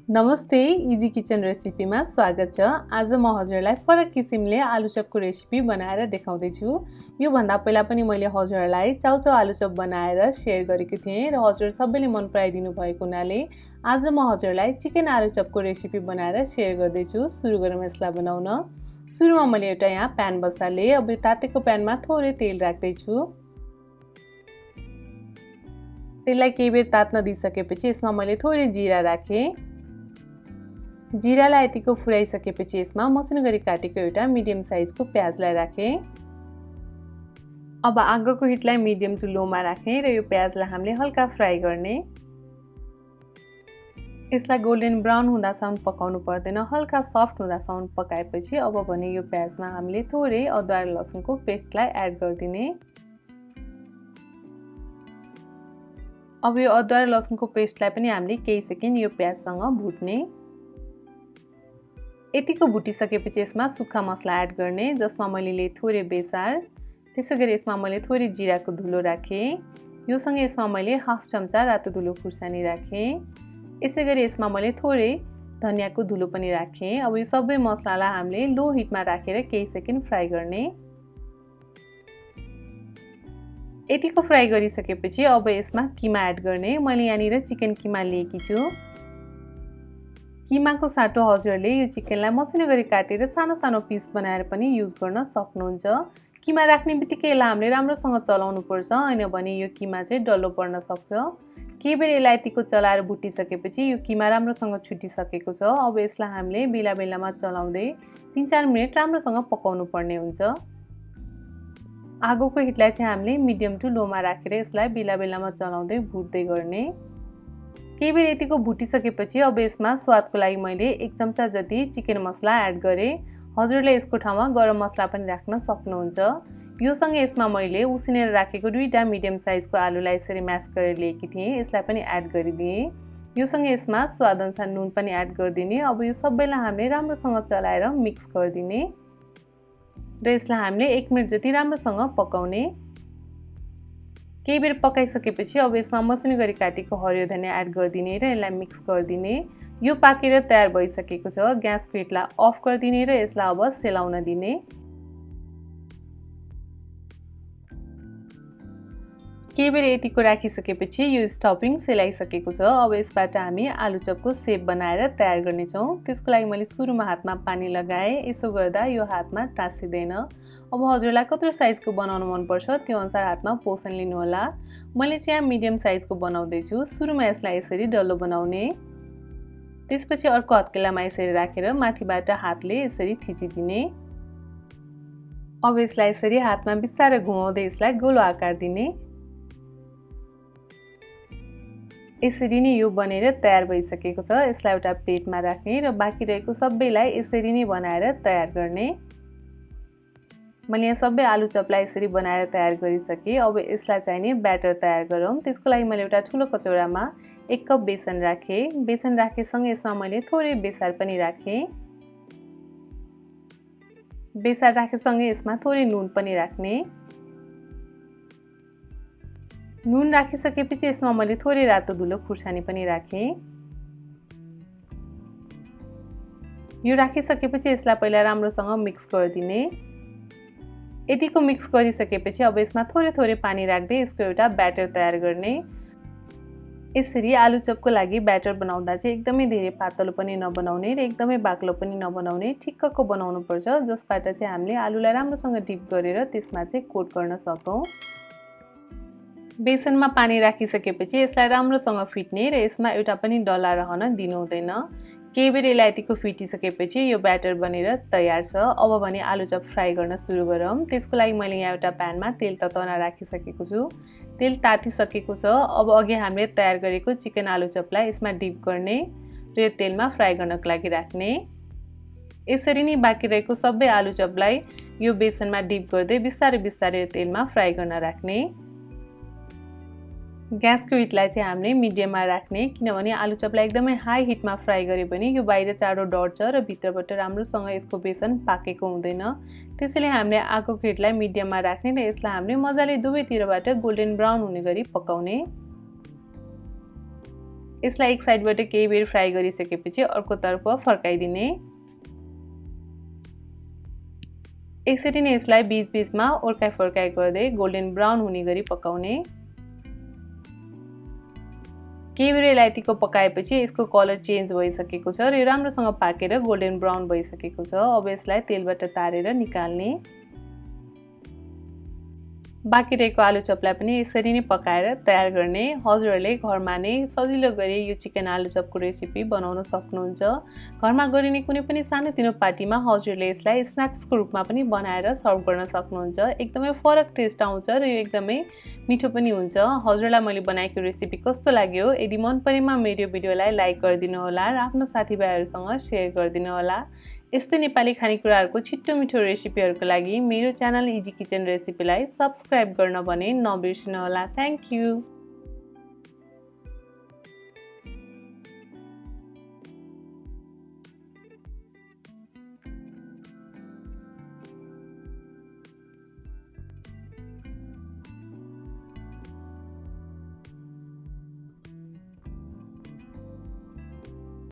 नमस्ते, easy kitchen रेसिपीमा स्वागत छ। आज म हजुरलाई फरक किसिमले आलुचपको रेसिपी बनाएर देखाउँदै छु। यो भन्दा पहिला पनि मैले हजुरलाई चाउचाउ आलुचप बनाएर शेयर गरेको थिएँ र हजुर सबैले मन पराइदिनु भएको हुनाले आज म हजुरलाई चिकन आलुचपको रेसिपी बनाएर शेयर गर्दै छु। सुरु गरौँ यसलाई बनाउन। सुरुमा मैले एउटा यहाँ प्यान बसाले। अब यो तातेको प्यानमा थोरै तेल राख्दै छु। तेललाई केही बेर तात्न दिइसकेपछि यसमा मैले थोरै जीरा राखेँ। जीरालाई यतिको फुराइसकेपछि यसमा मसिनो गरी काटेको एउटा मिडियम साइजको प्याजलाई राखेँ। अब आगोको हिटलाई मिडियम टु लोमा राखेँ र यो प्याजलाई हामीले हल्का फ्राई गर्ने। यसलाई गोल्डन ब्राउन हुँदासम्म पकाउनु पर्दैन, हल्का सफ्ट हुँदासम्म पकाएपछि अब भने यो प्याजमा हामीले थोरै अदुवा र लसुनको पेस्टलाई एड गरिदिने। अब यो अदुवा र लसुनको पेस्टलाई पनि हामीले केही सेकेन्ड यो प्याजसँग भुट्ने। यतिको भुटिसकेपछि यसमा सुक्खा मसला एड गर्ने, जसमा मैले थोरै बेसार, त्यसैगरी यसमा मैले थोरै जिराको धुलो राखेँ। यो सँगै यसमा मैले हाफ चम्चा रातो धुलो खुर्सानी राखेँ। यसैगरी यसमा मैले थोरै धनियाको धुलो पनि राखेँ। अब यो सबै मसलालाई हामीले लो हिटमा राखेर केही सेकेन्ड फ्राई गर्ने। यतिको फ्राई गरिसकेपछि अब यसमा किमा एड गर्ने। मैले यहाँनिर चिकन किमा लिएकी छु। किमाको साटो हजुरले यो चिकनलाई मसिनो गरी काटेर सानो सानो पिस बनाएर पनि युज गर्न सक्नुहुन्छ। किमा राख्ने बित्तिकै यसलाई हामीले राम्रोसँग चलाउनु पर्छ, हैन भने यो किमा चाहिँ डल्लो पर्न सक्छ। केही बेर यसलाई यतिको चलाएर भुटिसकेपछि यो किमा राम्रोसँग छुटिसकेको छ। अब यसलाई हामीले बेला बेलामा चलाउँदै 3-4 मिनेट राम्रोसँग पकाउनु पर्ने हुन्छ। आगोको हिटलाई चाहिँ हामीले मिडियम टु लोमा राखेर यसलाई बेला बेलामा चलाउँदै भुट्दै गर्ने। केही बेर यतिको भुटिसकेपछि अब यसमा स्वादको लागि मैले 1 चम्चा जति चिकन मसला एड गरेँ। हजुरले यसको ठाउँमा गरम मसला पनि राख्न सक्नुहुन्छ। यो सँगै यसमा मैले उसिनेर राखेको 2टा मिडियम साइजको आलुलाई यसरी म्यास गरेर लिएकी थिएँ, यसलाई पनि एड गरिदिएँ। यो सँगै यसमा स्वादअनुसार नुन पनि एड गरिदिने। अब यो सबैलाई हामीले राम्रोसँग चलाएर मिक्स गरिदिने र यसलाई हामीले 1 मिनेट जति राम्रोसँग पकाउने। केही बेर पकाइसकेपछि अब यसमा मसिनो गरी काटेको हरियो धनिया एड गरिदिने र यसलाई मिक्स गरिदिने। यो पाकेर तयार भइसकेको छ। ग्यासको हिटलाई अफ गरिदिने र यसलाई अब सेलाउन दिने। केही बेर यतिको राखिसकेपछि यो स्टफिङ सेलाइसकेको छ। अब यसबाट हामी आलुचपको सेप बनाएर तयार गर्नेछौँ। त्यसको लागि मैले सुरुमा हातमा पानी लगाएँ। यसो गर्दा यो हातमा टाँसिँदैन। अब हजुरलाई कत्रो साइजको बनाउन मनपर्छ त्यो अनुसार हातमा पोषण लिनुहोला। मैले चाहिँ मिडियम साइजको बनाउँदै छु। सुरुमा यसलाई यसरी डल्लो बनाउने, त्यसपछि अर्को हत्केलामा यसरी राखेर माथिबाट हातले यसरी थिचिदिने। अब यसलाई यसरी हातमा बिस्तारै घुमाउँदै यसलाई गोलो आकार दिने। यसरी नै यो बनेर तयार भइसकेको छ। यसलाई एउटा प्लेटमा राख्ने र बाँकी रहेको सबैलाई यसरी नै बनाएर तयार गर्ने। मैले यहाँ सबै आलुचपलाई यसरी बनाएर तयार गरिसकेँ। अब यसलाई चाहिने ब्याटर तयार गरौँ। त्यसको लागि मैले एउटा ठुलो कचौरामा 1 कप बेसन राखेँ। बेसन राखेसँगै यसमा मैले थोरै बेसार पनि राखेँ। बेसार राखेसँगै यसमा थोरै नुन पनि राख्ने। नुन राखिसकेपछि यसमा मैले थोरै रातो धुलो खुर्सानी पनि राखेँ। यो राखिसकेपछि यसलाई पहिला राम्रोसँग मिक्स गरिदिने। यतिको मिक्स गरिसकेपछि अब यसमा थोरै थोरै पानी राख्दै यसको एउटा ब्याटर तयार गर्ने। यसरी आलुचपको लागि ब्याटर बनाउँदा चाहिँ एकदमै धेरै पातलो पनि नबनाउने र एकदमै बाक्लो पनि नबनाउने, ठिक्कको बनाउनु पर्छ, जसबाट चाहिँ हामीले आलुलाई राम्रोसँग डिप गरेर त्यसमा चाहिँ कोट गर्न सकौँ। बेसनमा पानी राखिसकेपछि यसलाई राम्रोसँग फिट्ने र यसमा एउटा पनि डल्ला रहन दिनु हुँदैन। केही बेर यसलाई यतिको फिटिसकेपछि यो ब्याटर बनेर तयार छ। अब भने आलुचप फ्राई गर्न सुरु गरौँ। त्यसको लागि मैले यहाँ एउटा प्यानमा तेल तताउन राखिसकेको छु। तेल तातिसकेको छ। अब अघि हामीले तयार गरेको चिकन आलुचपलाई यसमा डिप गर्ने र यो तेलमा फ्राई गर्नको लागि राख्ने। यसरी नै बाँकी रहेको सबै आलुचपलाई यो बेसनमा डिप गर्दै बिस्तारै बिस्तारै यो तेलमा फ्राई गर्न राख्ने। ग्यासको हिटलाई चाहिँ हामीले मिडियममा राख्ने, किनभने आलुचपलाई एकदमै हाई हिटमा फ्राई गर्यो भने यो बाहिर चाँडो डढ्छ र भित्रबाट राम्रोसँग यसको बेसन पाकेको हुँदैन। त्यसैले हामीले आगोको हिटलाई मिडियममा राख्ने र यसलाई हामीले मजाले दुवैतिरबाट गोल्डन ब्राउन हुने गरी पकाउने। यसलाई एक साइडबाट केही बेर फ्राई गरिसकेपछि अर्कोतर्फ फर्काइदिने। यसरी नै यसलाई बीचबीचमा ओर्काइ फर्काइ गर्दै गोल्डन ब्राउन हुने गरी पकाउने। केही बेर यसलाई यतिको पकाएपछि यसको कलर चेन्ज भइसकेको छ र यो राम्रोसँग पाकेर गोल्डन ब्राउन भइसकेको छ। अब यसलाई तेलबाट तारेर निकाल्ने। बाँकी रहेको आलु चपलाई पनि यसरी नै पकाएर तयार गर्ने। हजुरहरूले घरमा नै सजिलो गरी यो चिकन आलु चपको रेसिपी बनाउन सक्नुहुन्छ। घरमा गरिने कुनै पनि सानोतिनो पार्टीमा हजुरहरूले यसलाई स्न्याक्सको रूपमा पनि बनाएर सर्भ गर्न सक्नुहुन्छ। एकदमै फरक टेस्ट आउँछ र यो एकदमै मिठो पनि हुन्छ। हजुरलाई मैले बनाएको रेसिपी कस्तो लाग्यो? यदि मन परेमा मेरो भिडियोलाई लाइक गरिदिनु होला र आफ्नो साथीभाइहरूसँग सेयर गरिदिनु होला। यस्तै नेपाली खानेकुराहरूको छिटो मिठो रेसिपीहरूको लागि मेरो च्यानल इजी किचन रेसिपीलाई सब्स्क्राइब गर्न भने नबिर्सिनु होला। Thank you.